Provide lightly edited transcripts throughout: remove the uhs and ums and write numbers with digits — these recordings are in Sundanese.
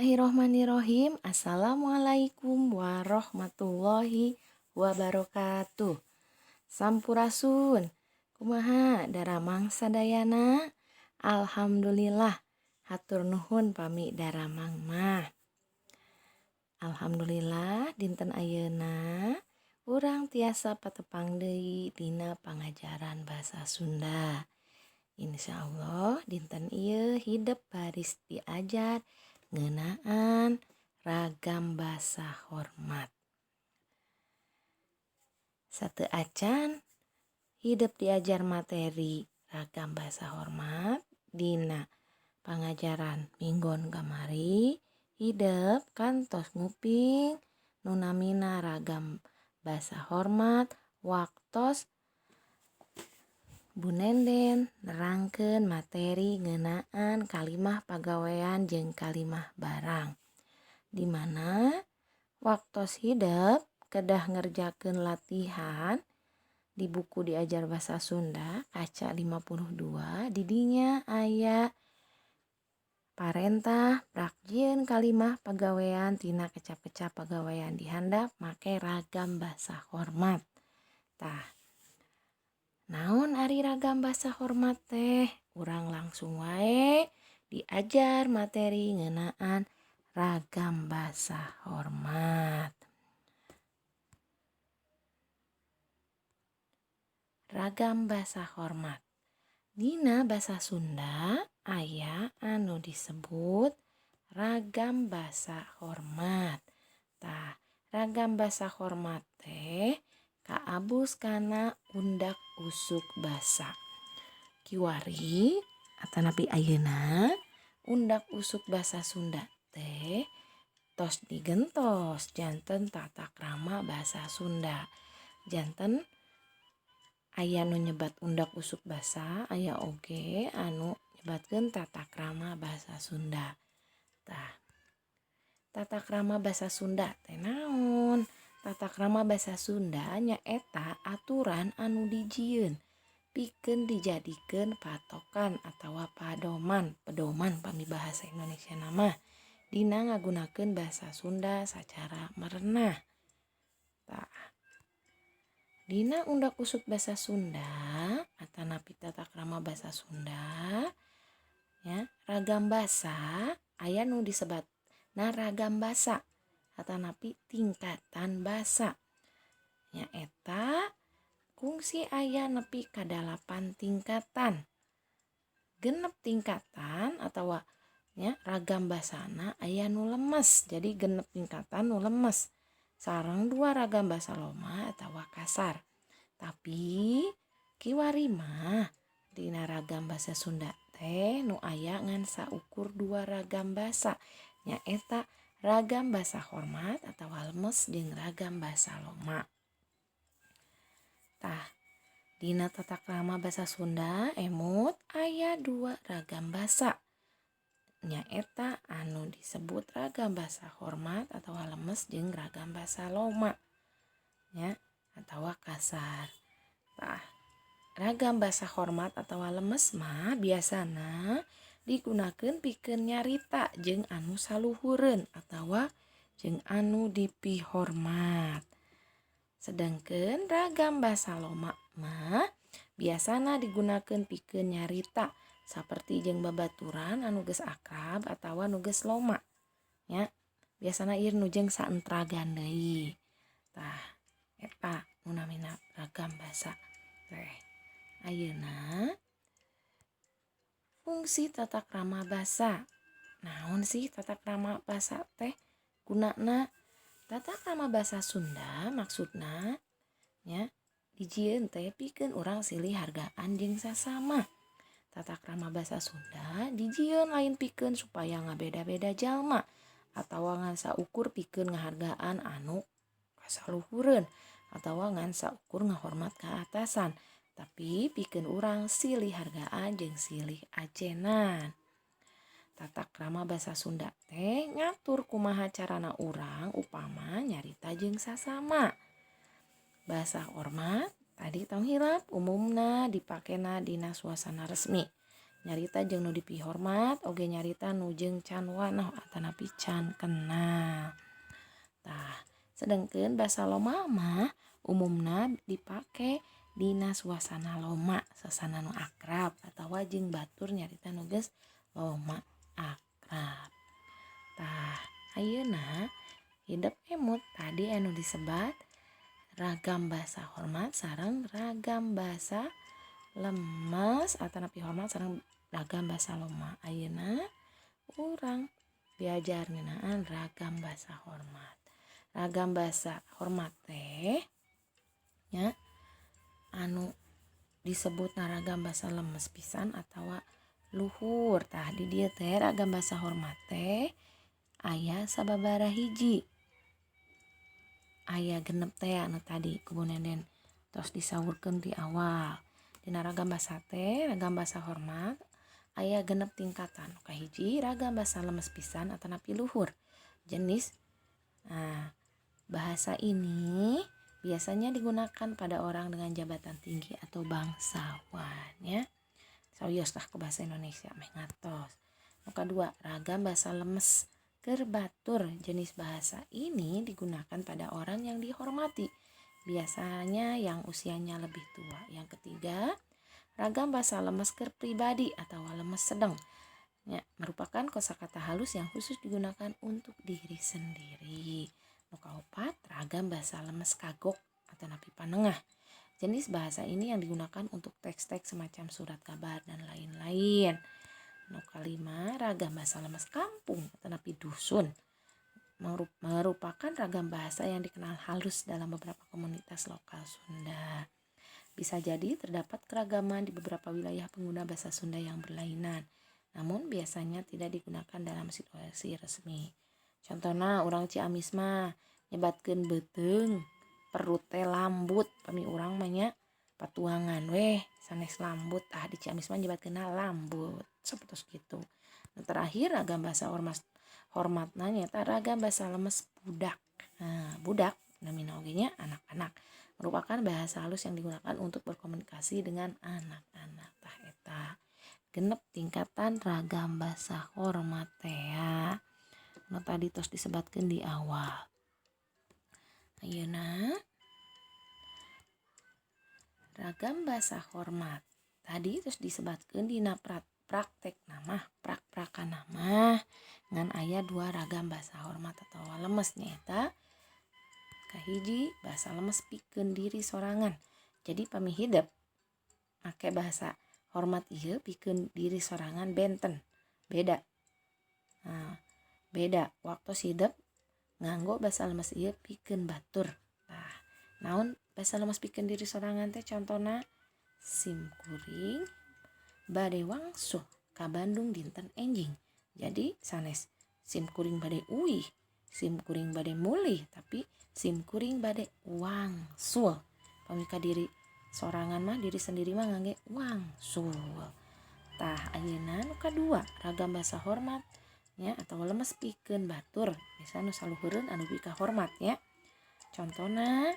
Bismillahirrohmanirrohim. Assalamualaikum warahmatullahi wabarakatuh. Sampurasun. Kumaha daramang sadayana? Alhamdulillah. Hatur nuhun pami daramang mah. Alhamdulillah dinten ayeuna urang tiasa patepang deui dina pangajaran basa Sunda. Insya Allah dinten ieu hidep baris diajar ngeunaan ragam basa hormat. Sateu acan hidep diajar materi ragam basa hormat dina pangajaran minggon kamari hidep kantos nguping nu namina ragam basa hormat waktos Bu Nenden nerangkeun materi ngeunaan kalimah pagawean jeung kalimah barang. Di mana waktos hidep kedah ngerjakeun latihan di buku diajar basa Sunda kaca 52 di dinya aya parentah prakjieun kalimah pagawean tina kecap-kecap pagawean di handap make ragam basa hormat. Tah naon ari ragam basa hormat teh? Urang langsung wae diajar materi ngeunaan ragam basa hormat. Ragam basa hormat. Dina basa Sunda aya anu disebut ragam basa hormat. Tah, ragam basa hormat teh kaabus kana undak usuk basa. Kiwari atanapi ayeuna undak usuk basa Sunda teh tos digentos janten tata krama basa Sunda. Janten aya nu nyebat undak usuk basa, aya oge anu nyebatkeun tata krama basa Sunda. Tah, tata krama basa Sunda teh naon? Tata krama basa Sunda nyaeta aturan anu dijieun pikeun dijadikeun patokan atawa pedoman pami bahasa Indonesia nama dina ngagunakeun basa Sunda sacara merenah. Tah, dina undak usuk basa Sunda atanapi tata krama basa Sunda ya ragam basa aya nu disebutna ragam basa atanapi tingkatan basa. Nyaeta kungsi aya nepi ka 8 tingkatan. Genep tingkatan atawa nya ragam basana aya nu lemes. Jadi genep tingkatan nu lemes. Sareng 2 ragam basa loma atawa kasar. Tapi kiwari mah dina ragam basa Sunda teh nu aya ngan saukur 2 ragam basa. Nyaeta ragam basa hormat atawa lemes jeung ragam basa loma. Tah, dina tata krama basa Sunda emut aya 2 ragam basa. Nyaeta anu disebut ragam basa hormat atawa lemes jeung ragam basa loma. Nya atawa kasar. Tah, ragam basa hormat atawa lemes mah biasana digunakeun pikeun nyarita jeung anu saluhureun atawa jeung anu dipihormat. Sedengkeun ragam basa loma mah biasana digunakeun pikeun nyarita saperti jeung babaturan anu geus akrab atawa nu geus loma. Ya, biasana ieu nu jeung saentragan deui. Tah, eta nu namina ragam basa. Teh, ayeuna fungsi tata krama basa. Naon sih tata krama basa teh? Gunana tata krama basa Sunda maksudna nya dijieun teh pikeun urang silih hargaan jeung sasama. Tata krama basa Sunda dijieun lain pikeun supaya ngabeda-beda jalma atawa ngan saukur pikeun ngahargaan anu kasaluhureun atawa ngan saukur ngahormat ka atasan. Tapi pikeun urang silih hargaan jeung silih ajenan. Tata krama basa Sunda teh ngatur kumaha carana urang upama nyarita jeung sasama. Basa hormat tadi tong hilap umumna dipakena dina suasana resmi. nyarita jeung nu dipihormat oge nyarita nu jeung can wanoh atanapi can kenal. Tah sedengkeun basa loma mah umumna dipake dina suasana loma sasana nu akrab atawa jeung batur nyarita nu geus loma akrab. Tah ayeuna hideep emut tadi anu disebat ragam basa hormat sareng ragam basa lemes atanapi hormat sareng ragam basa loma. Ayeuna urang diajar ngeunaan ragam basa hormat. Ragam basa hormat teh nya anu disebutna ragam basa lemes pisan atawa luhur. Tah di dieu teh ragam basa hormat teh aya sababaraha hiji. Aya genep teh anu tadi Kubunenden tos disaurkeun di awal. Dina ragam basa teh ragam basa hormat aya genep tingkatan. Kahiji ragam basa lemes pisan atanapi luhur. Jenis bahasa ini biasanya digunakan pada orang dengan jabatan tinggi atau bangsawan ya. Sawioslah ke bahasa Indonesia meh ngatos. Nu kadua ragam basa lemes keur batur. Jenis bahasa ini digunakan pada orang yang dihormati, biasanya yang usianya lebih tua. Yang ketiga ragam basa lemes keur pribadi atau lemes sedang ya, merupakan kosakata halus yang khusus digunakan untuk diri sendiri. Nu kaopat ragam basa lemes kagok atanapi panengah. Jenis bahasa ini yang digunakan untuk teks-teks semacam surat kabar dan lain-lain. Nu kalima ragam basa lemes kampung atanapi dusun, merupakan ragam bahasa yang dikenal halus dalam beberapa komunitas lokal Sunda. Bisa jadi terdapat keragaman di beberapa wilayah pengguna bahasa Sunda yang berlainan, namun biasanya tidak digunakan dalam situasi resmi. Contohna urang Ciamis mah nyebatkeun beuteung perut teh lambut, pami urang mah nya patuangan weh sanes lambut. Di Ciamis mah nyebatkeunna lambut sapertos kitu. Nu terakhir ragam bahasa hormatna nyaeta ragam basa lemes budak. Budak namina oge nya anak-anak, merupakan bahasa halus yang digunakan untuk berkomunikasi dengan anak-anak. Tah eta genep tingkatan ragam basa hormat teh ya. Nu tadi tos disebatkeun di awal. Ayeuna ragam basa hormat tadi terus disebatkeun dina praktek nama prak-prakan nama ngan aya 2 ragam basa hormat atau lemes nyaeta kahiji basa lemes pikeun diri sorangan. Jadi pami hideep make bahasa hormat ieu pikeun diri sorangan benten beda. Beda waktu hideep nganggo basa lemes ieu pikeun batur. Naon basa lemes pikeun diri sorangan teh contona simkuring bade wangsuh ka Bandung dinten enjing. Jadi sanes simkuring bade uih, simkuring bade mulih, tapi simkuring bade wangsul. Pamika diri sorangan mah diri sendiri mah ngangge wangsul. Tah ayeuna nu kadua ragam basa hormat nya atau lemes pikeun batur. Biasa nu saluhureun anu pika hormat nya. Contona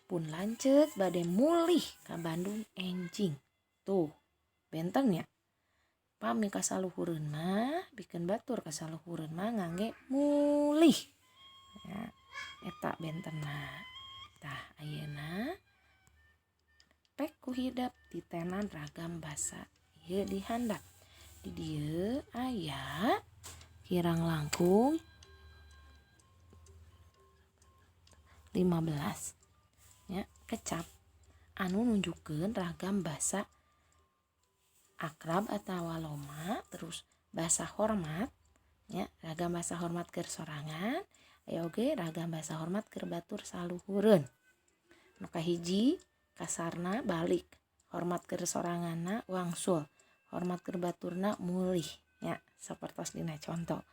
pun lanceuk bade mulih ka Bandung enjing. Tuh benten nya. Pami ka saluhureun mah pikeun batur ka saluhureun mah ngangge mulih. Ya, eta bentenna. Tah ayeuna pek ku hideep ditenan ragam basa ieu di handap. Di dieu aya kirang langkung 15 nya kecap anu nunjukkeun ragam basa akrab atawa loma. Terus basa hormat nya ragam basa hormat keur sorangan, aya oge ragam basa hormat keur batur saluhureun. Nu kahiji kasarna balik, hormat keur soranganna wangsul, hormat keur baturna mulih nya sapertos dina conto.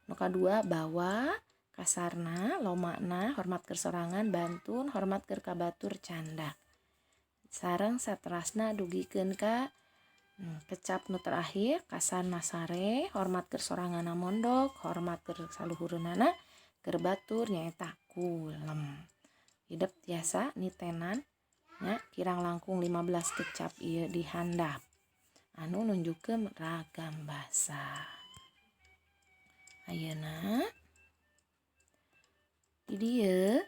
Nu kadua bawa kasarna lomana hormat keur sorangan bantun, hormat keur ka batur candak. Sareng saterasna dugikeun ka kecap nu terakhir kasarna sare, hormat keur soranganna mondok, hormat keur saluhureunana keur batur nyaeta kulem. Hideep tiasa nitenan nya kirang langkung 15 kecap ieu di handap. anu nunjukkeun ragam basa. Ayeuna di dieu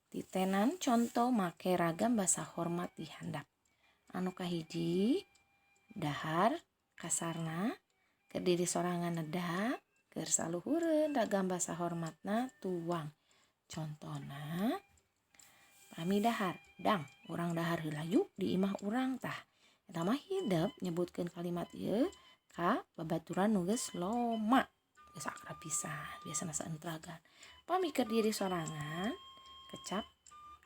titenan contoh make ragam basa hormat di handap. Anu kahiji dahar kasarna keur diri sorangan neda keur saluhureun ragam basa hormatna tuang. Contona pami dahar dang urang dahar heula yuk di imah urang tah. Eta mah hidep nyebutkeun kalimat ieu ka babaturan nu geus loma geus akrab pisan biasana saentragan. Pami keur diri sorangan kecap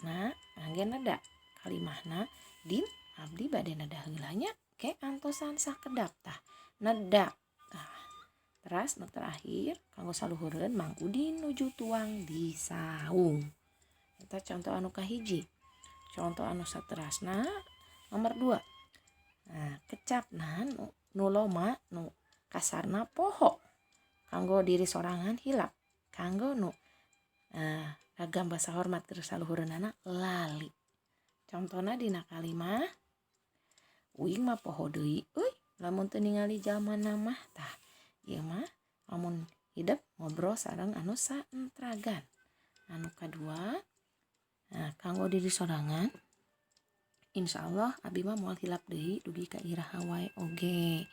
na ngangge neda kalimahna din abdi bade neda heula nya ke antosan sakedap tah neda tah. Teras nu terakhir kanggo saluhureun Mang Udin nuju tuang di saung. Eta contoh anu kahiji. Contoh anu saterasna nomor 2. Nah, kecapna nu loma nu kasarna poho. Kanggo diri sorangan hilap. Kanggo nu ragam basa hormat keur saluhureunana lali. Contona dina kalimah uing mah poho deui euy lamun teu ningali jalmana mah tah. Ieu mah lamun hidep ngobrol sareng anu saentragan. Anu kadua kanggo diri sorangan insyaallah abi mah moal hilap deui dugi ka iraha wae oge.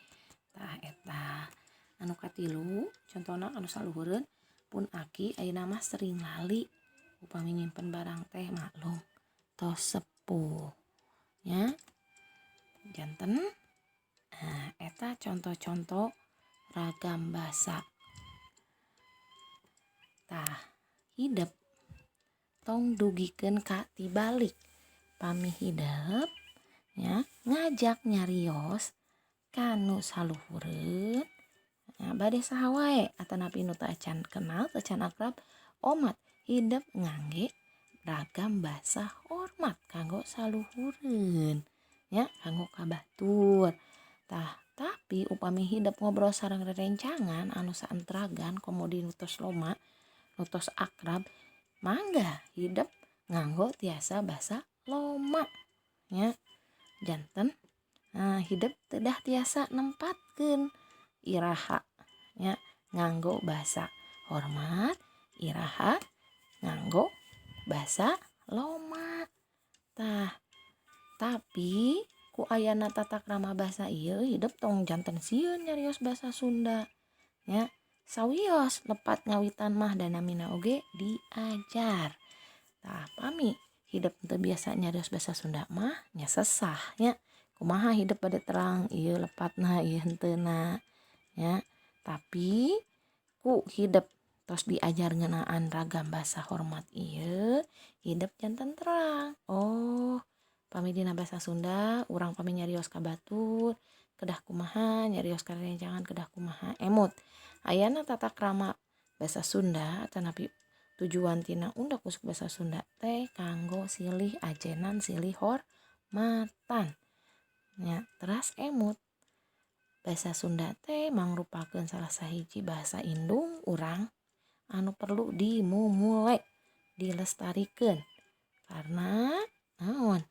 Tah eta. Anu katilu contona anu saluhureun pun aki ayeuna mah sering lali upami nyimpen barang teh maklum tos sepuh nya janten. Eta contoh-contoh ragam basa. Tah hidep tong dugikeun ka tibalik pami hidep nya ngajak nyarios kanu saluhureun bade saha wae atanapi nu teu acan kenal teu acan akrab omat hidep ngangge ragam basa hormat kanggo saluhureun nya kanggo kabatur. Tah tapi upami hidep ngobrol sareng rerencangan anu saentragan komodi nu tos loma nu tos akrab mangga hidep nganggo tiasa basa loma nya janten. Hidep teu dah tiasa nempatkeun iraha nya nganggo basa hormat iraha nganggo basa loma. Tah tapi ku ayana tata krama basa ieu hidep tong janten sieun nyarios basa Sunda nya sawios lepat ngawitan mah danamina oge diajar. Tah pami hidep teu biasa nyarios basa Sunda mah nya sesah nya kumaha hidep bade terang ieu lepatna ieu henteuna nya. Tapi ku hidep tos diajar ngeunaan ragam basa hormat ieu hidep janten terang. Oh pami dina basa Sunda urang pami nyarios ka batur kedah kumaha nyarios ka rerencangan kedah kumaha emut. Ayana tata krama basa Sunda atanapi tujuan tina undak usuk basa Sunda teh kanggo silih ajenan silih hormatan nya. Teras emut basa Sunda teh mangrupakeun salah sahiji basa indung urang anu perlu dimumule dilestarikeun karena naon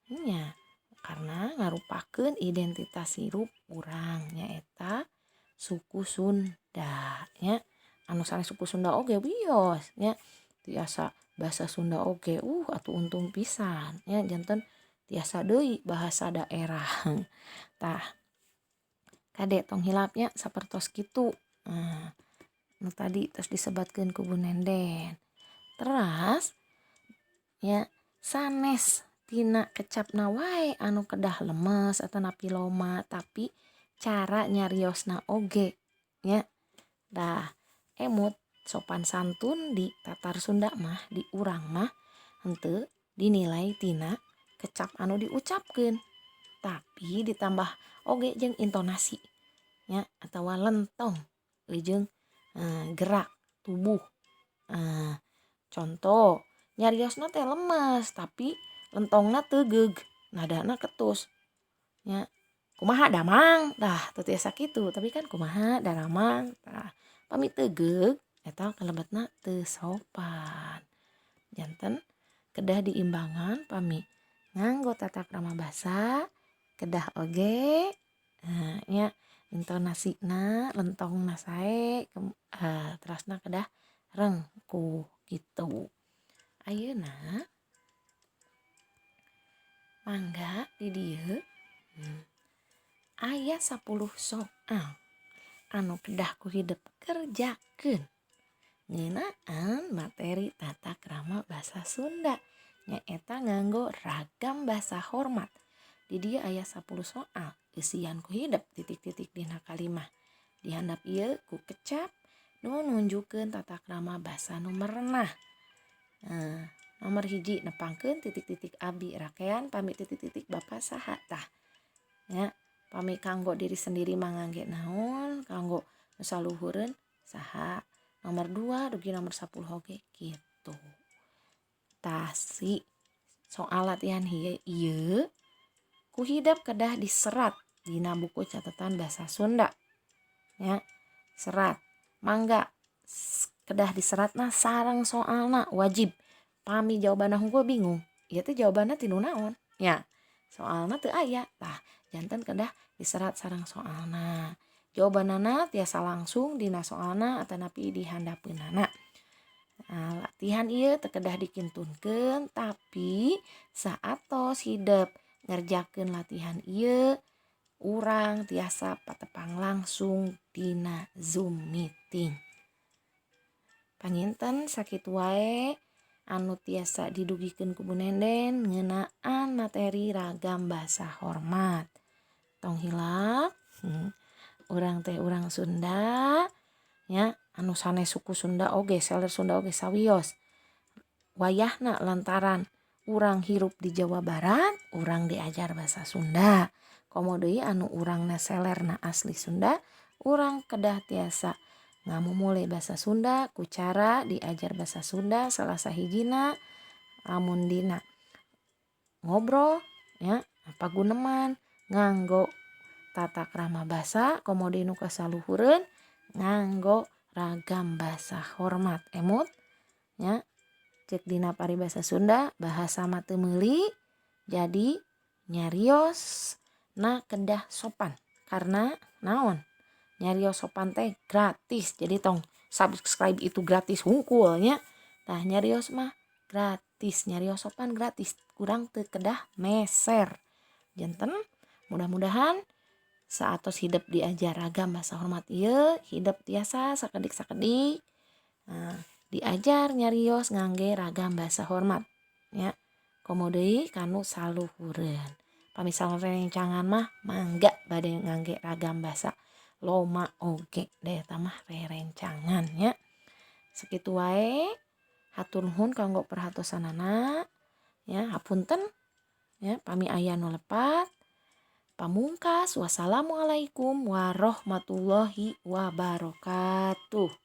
nya karena ngarupakeun identitas hirup urang nyaeta suku Sunda nya. Anu sanes suku Sunda oge wios nya tiasa basa Sunda oge atuh untung pisan nya janten tiasa deui bahasa daerah. Tah kade tong hilapnya sapertos kitu. Nu tadi terus disebatkeun ku Bu Nenden. Teras nya sanes tina kecapna wae anu kedah lemes atanapi loma tapi cara nyariosna oge nya. Dah emut sopan santun di tatar Sunda mah di urang mah henteu dinilai tina kecap anu diucapkeun tapi ditambah oge jeung intonasi nya atawa lentong jeung gerak tubuh. Contoh nyariosna teh lemes tapi lentongna teugeg nadana ketus nya kumaha damang tah teu tiasa kitu tapi kan kumaha daramang tah pami teugeg eta kalebetna teu sopan. Janten kedah diimbangan pami nganggo tata krama basa kedah oge nya intonasina lentongna sae terasna kedah rengkuh gitu. Ayeuna mangga di dieu aya 10 soal anu kedah ku hidup kerjakeun ngeunaan materi tata krama basa Sunda nyaeta nganggo ragam basa hormat. Di dia aya 10 soal isian ku hidup titik-titik dina kalimah. Di handap ieu ku kecap nu nunjukkeun tata krama basa nu merenah. Nomor hiji nepangkeun titik-titik abdi rakean pami titik-titik bapa saha tah. Ya, pami kanggo diri sendiri mangangge naon, kanggo nu saluhureun saha. Nomor 2 dugi nomor 10 oge gitu. Tah si soal latihan ieu ku hidap kedah diserat dina buku catatan bahasa Sunda. Ya, serat. Mangga kedah diseratna sareng soalna wajib. Pami jawabanna hungkul bingung. Ieu teh jawabanna tinu naon? Ya, soalna teu aya. Tah, janten kedah diserat sareng soalna. Jawabanana tiasa langsung dina soalna atanapi di handapeunana. Latihan ieu teu kedah dikintunkeun tapi saatos hidep ngerjakeun latihan ieu urang tiasa patepang langsung dina Zoom meeting. Panginten sakitu wae anu tiasa didugikeun ku Bu Nenden ngeunaan materi ragam basa hormat. Tong hilap urang teh urang Sunda nya anu sanes suku Sunda oge seler Sunda oge sawios. Wayahna lantaran urang hirup di Jawa Barat, urang diajar bahasa Sunda. Komo deui anu urangna selerna asli Sunda, urang kedah tiasa ngamumule bahasa Sunda ku cara diajar bahasa Sunda salah sahijina lamun dina ngobrol ya paguneman nganggo tata krama basa komo deui nu kasaluhureun nganggo ragam basa hormat emut ya cek dina paribasa Sunda bahasa mah teu meuli jadi nyarios na kedah sopan karena naon nyarios sopan teh gratis jadi tong subscribe itu gratis hungkulnya tah nyarios mah gratis nyarios sopan gratis kurang teu kedah meser janten mudah-mudahan saatos hidup diajar ragam basa hormat ieu hidup tiasa sakedik-sakedik diajar nyarios ngangge ragam basa hormat ya komo deui kanu saluhureun pamisal rerencangan mah mangga bade ngangge ragam basa loma oge da eta mah rerencangan nya sakitu wae hatur nuhun kanggo perhatosanana ya hapunten ya pami aya nu lepat pamungkas wassalamualaikum warahmatullahi wabarakatuh.